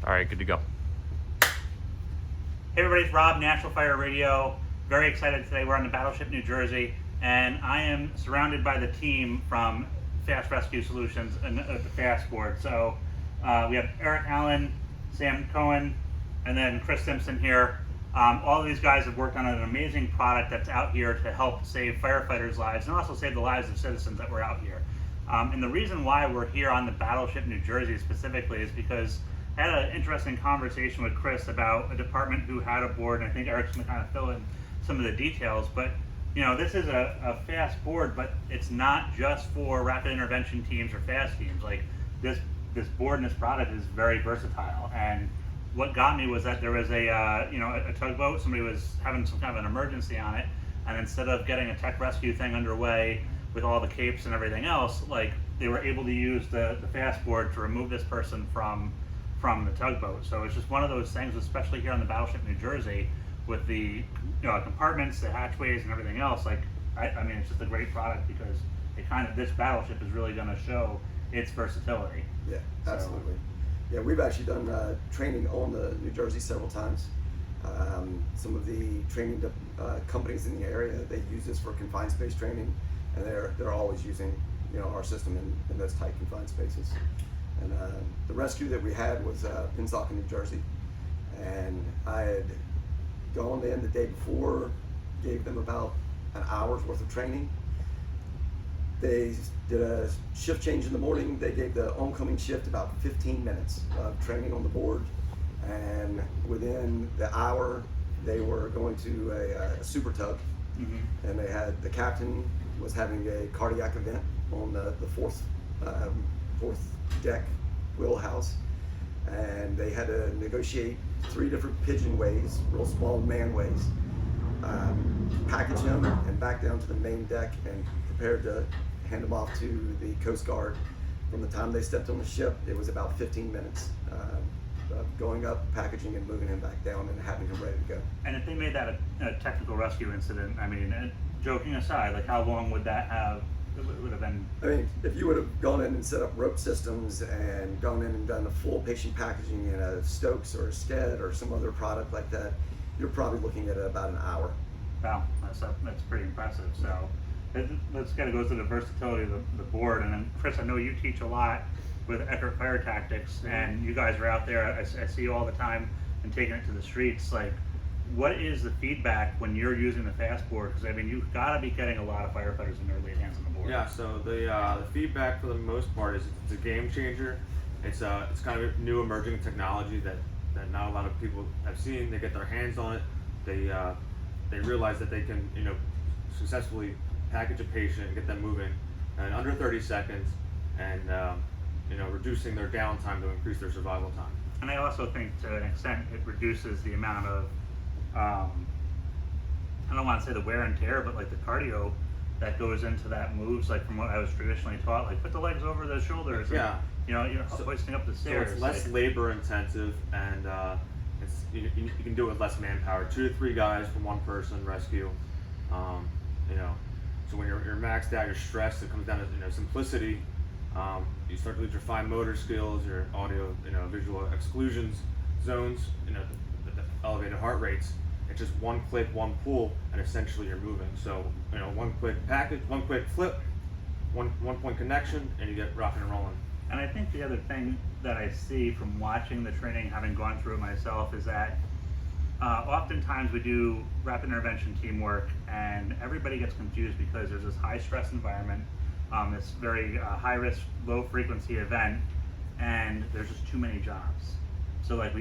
All right, good to go. Hey everybody, it's Rob, National Fire Radio. Very excited today. We're on the Battleship New Jersey, and I am surrounded by the team from Fast Rescue Solutions and the FAST board. So we have Eric Allen, Sam Cohen, and then Chris Simpson here. All of these guys have worked on an amazing product that's out here to help save firefighters' lives and also save the lives of citizens that were out here. And the reason why we're here on the Battleship New Jersey specifically is because I had an interesting conversation with Chris about a department who had a board, and I think Eric's going to kind of fill in some of the details. But you know, this is a FAST board, but it's not just for rapid intervention teams or FAST teams. Like this board and this product is very versatile. And what got me was that there was a tugboat. Somebody was having some kind of an emergency on it, and instead of getting a tech rescue thing underway with all the capes and everything else, like they were able to use the FAST board to remove this person from the tugboat. So it's just one of those things, especially here on the Battleship New Jersey, with the compartments, the hatchways, and everything else. Like I mean, it's just a great product because this battleship is really going to show its versatility. Yeah, absolutely. Yeah, we've actually done training on the New Jersey several times. Some of the training companies in the area, they use this for confined space training, and they're always using our system in those tight confined spaces. And the rescue that we had was in Sauk, New Jersey, and I had gone in the day before, gave them about an hour's worth of training. They did a shift change in the morning. They gave the oncoming shift about 15 minutes of training on the board, and within the hour they were going to a super tug. Mm-hmm. And they had, the captain was having a cardiac event on the fourth deck wheelhouse, and they had to negotiate 3 different pigeon ways, real small manways, package them and back down to the main deck and prepared to hand them off to the Coast Guard. From the time they stepped on the ship, it was about 15 minutes of going up, packaging, and moving him back down and having him ready to go. And if they made that a technical rescue incident, I mean, joking aside, like how long would that have? It would have been. I mean, if you would have gone in and set up rope systems and gone in and done a full patient packaging in a Stokes or a Sked or some other product like that, you're probably looking at about an hour. Wow, that's pretty impressive. So let's kind of go to the versatility of the board. And then Chris, I know you teach a lot with Eckert Fire Tactics, and you guys are out there. I see you all the time and taking it to the streets. Like, what is the feedback when you're using the FAST board? Because I mean, you've got to be getting a lot of firefighters in their lead hands on the board. Yeah, so the feedback for the most part is it's a game changer. It's kind of a new emerging technology that not a lot of people have seen. They get their hands on it. They realize that they can successfully package a patient and get them moving in under 30 seconds, and reducing their downtime to increase their survival time. And I also think to an extent it reduces the amount of I don't want to say the wear and tear, but like the cardio that goes into that moves, like from what I was traditionally taught, like put the legs over the shoulders. Yeah. And, hoisting up the stairs. So it's less labor intensive, and you can do it with less manpower. 2 to 3 guys for one person rescue. So when you're maxed out, you're stressed. It comes down to simplicity. You start to lose your fine motor skills, your audio, visual exclusions zones, the elevated heart rates. It's just one click, one pull, and essentially you're moving. So, one quick package, one quick flip, one point connection, and you get rocking and rolling. And I think the other thing that I see from watching the training, having gone through it myself, is that oftentimes we do rapid intervention teamwork, and everybody gets confused because there's this high stress environment, this very high risk, low frequency event, and there's just too many jobs. So like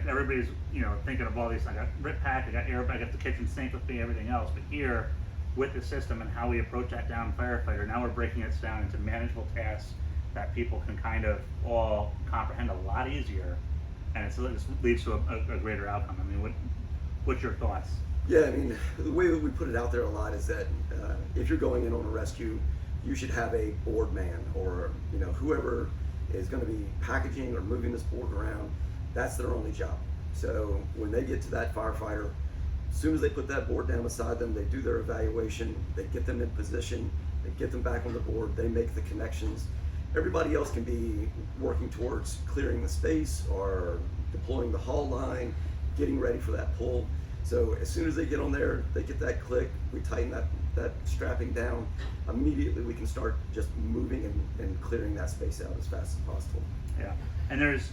everybody's thinking of all these. I got RIP pack, I got air, I got the kitchen sink with me, everything else. But here, with the system and how we approach that down firefighter, now we're breaking it down into manageable tasks that people can kind of all comprehend a lot easier, and it just leads to a greater outcome. I mean, what's your thoughts? Yeah, I mean, the way we put it out there a lot is that if you're going in on a rescue, you should have a board man or whoever is going to be packaging or moving this board around. That's their only job. So when they get to that firefighter, as soon as they put that board down beside them, they do their evaluation, they get them in position, they get them back on the board, they make the connections, everybody else can be working towards clearing the space or deploying the haul line, getting ready for that pull. So as soon as they get on there, they get that click, we tighten that strapping down, immediately we can start just moving and clearing that space out as fast as possible. Yeah, and there's,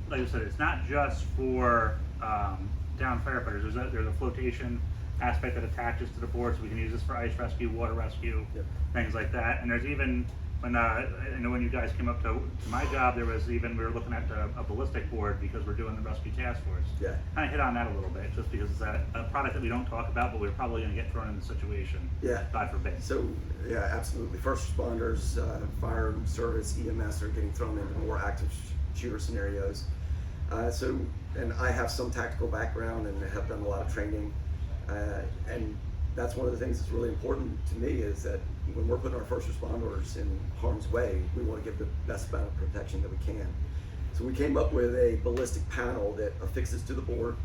like I said, it's not just for down firefighters. There's a flotation aspect that attaches to the board, so we can use this for ice rescue, water rescue, Yep. things like that. And there's even, when I know when you guys came up to my job, there was even, we were looking at a ballistic board because we're doing the rescue task force. Yeah. Kind of hit on that a little bit, just because it's a product that we don't talk about, but we're probably going to get thrown in the situation. Yeah. God forbid. So, yeah, absolutely. First responders, fire service, EMS are getting thrown into more active shooter scenarios. And I have some tactical background and have done a lot of training. And that's one of the things that's really important to me is that when we're putting our first responders in harm's way, we want to give the best amount of protection that we can. So we came up with a ballistic panel that affixes to the board.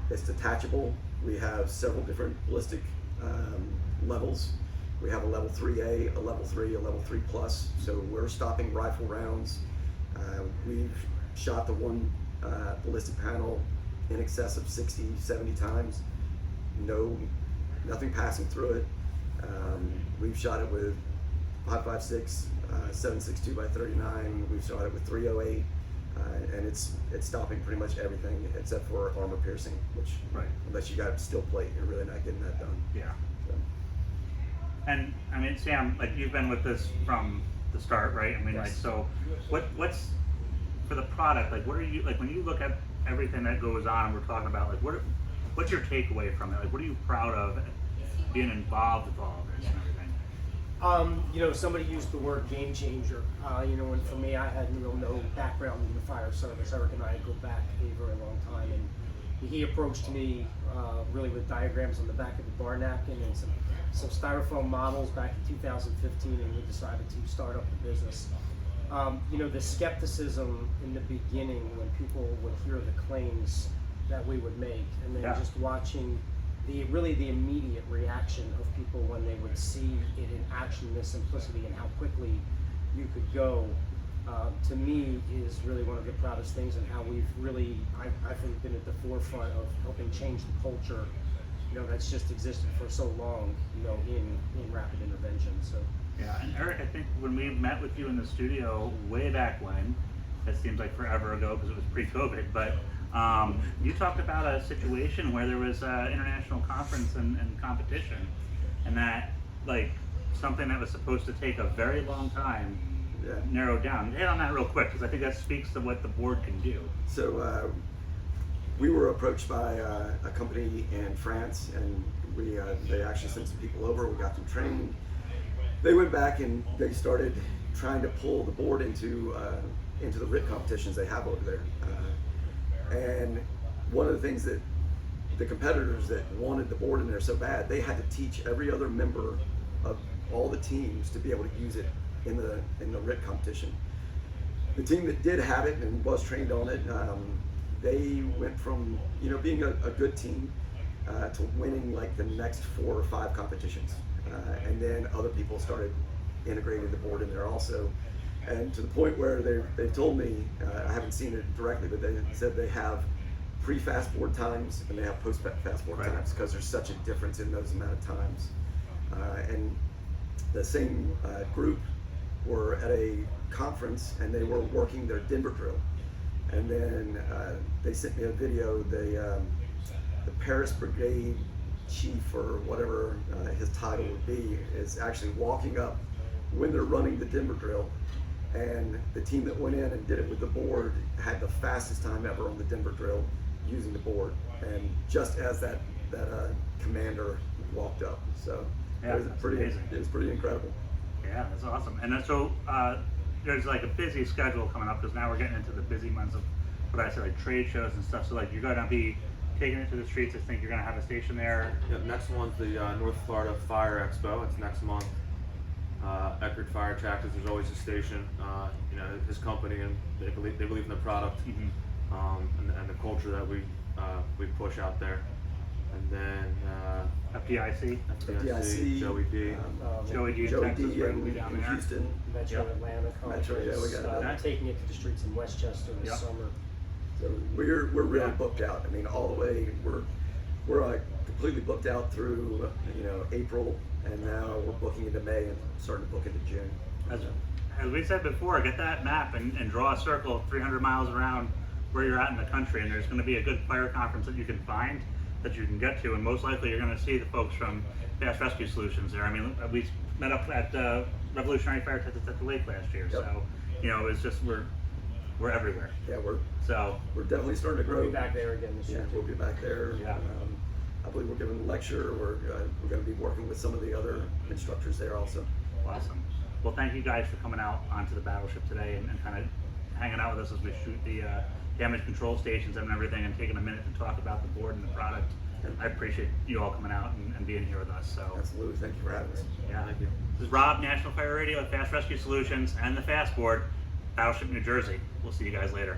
It's detachable. We have several different ballistic levels. We have a level 3A, a level 3, a level 3 plus. So we're stopping rifle rounds. We've shot the one ballistic panel in excess of 60, 70 times. Nothing passing through it. We've shot it with 5.56, 7.62 by 39. We've shot it with 308, and it's stopping pretty much everything except for armor piercing, which unless you got steel plate, you're really not getting that done. Yeah. So. And I mean, Sam, like you've been with this from the start, right? I mean, Yes. like, so what's for the product? Like, what are you like when you look at everything that goes on? We're talking about like what's your takeaway from it? Like, what are you proud of being involved with all of this and everything? Somebody used the word game changer. And for me, I had no background in the fire service. Eric and I go back a very long time, and he approached me really with diagrams on the back of the bar napkin and some styrofoam models back in 2015, and we decided to start up the business. The skepticism in the beginning when people would hear the claims that we would make, and then just watching the immediate reaction of people when they would see it in action, the simplicity and how quickly you could go, to me is really one of the proudest things, and how we've really, I think, been at the forefront of helping change the culture, that's just existed for so long, in rapid intervention. So. Yeah, and Eric, I think when we met with you in the studio way back when, that seems like forever ago because it was pre-COVID, but you talked about a situation where there was an international conference and competition, and that like something that was supposed to take a very long time narrowed down. Hit on that real quick because I think that speaks to what the board can do. So we were approached by a company in France, and they actually sent some people over. We got them trained. They went back and they started trying to pull the board into the RIT competitions they have over there. And one of the things that the competitors that wanted the board in there so bad, they had to teach every other member of all the teams to be able to use it in the RIT competition. The team that did have it and was trained on it, they went from being a good team to winning like the next 4 or 5 competitions, and then other people started integrating the board in there also. And to the point where they've told me, I haven't seen it directly, but they said they have pre-fast board times and they have post-fast board times because there's such a difference in those amount of times. And the same group were at a conference and they were working their Denver drill. And then they sent me a video, the Paris Brigade chief or whatever his title would be is actually walking up when they're running the Denver drill. And the team that went in and did it with the board had the fastest time ever on the Denver drill using the board. And just as that commander walked up, so it was pretty incredible. Yeah, that's awesome. And then so there's like a busy schedule coming up because now we're getting into the busy months of what I said, like trade shows and stuff. So like you're going to be taking it to the streets. I think you're going to have a station there. Yep, next one's the North Florida Fire Expo. It's next month. Eckerd Fire Tactics, there's always a station. His company, and they believe in the product and the culture that we push out there. and then FDIC. FDIC, Joey D. Joey D in Joey Texas, D right? in, We'll be down in there. Houston. Metro Yep. Atlanta conference. Metro, yeah, we got that. I'm taking it to the streets in Westchester this Yep. summer. So we're really Yeah. booked out. I mean, all the way we're completely booked out through April, and now we're booking into May and starting to book into June. As we said before, get that map and draw a circle 300 miles around where you're at in the country, and there's going to be a good fire conference that you can find that you can get to, and most likely you're going to see the folks from Fast Rescue Solutions there. I mean, we met up at Revolutionary Fire Test at the lake last year, Yep. so it's just we're everywhere. Yeah, So we're definitely starting to grow. We'll be back there again this Yeah, year. we'll be back there. Yeah. I believe we're giving a lecture. We're going to be working with some of the other instructors there also. awesome. Well, thank you guys for coming out onto the battleship today and kind of hanging out with us as we shoot the damage control stations and everything, and taking a minute to talk about the board and the product. I appreciate you all coming out and being here with us. So Absolutely. Thank you for having us. yeah, Thank you. This is Rob, National Fire Radio at Fast Rescue Solutions and the Fast Board, Battleship, New Jersey. We'll see you guys later.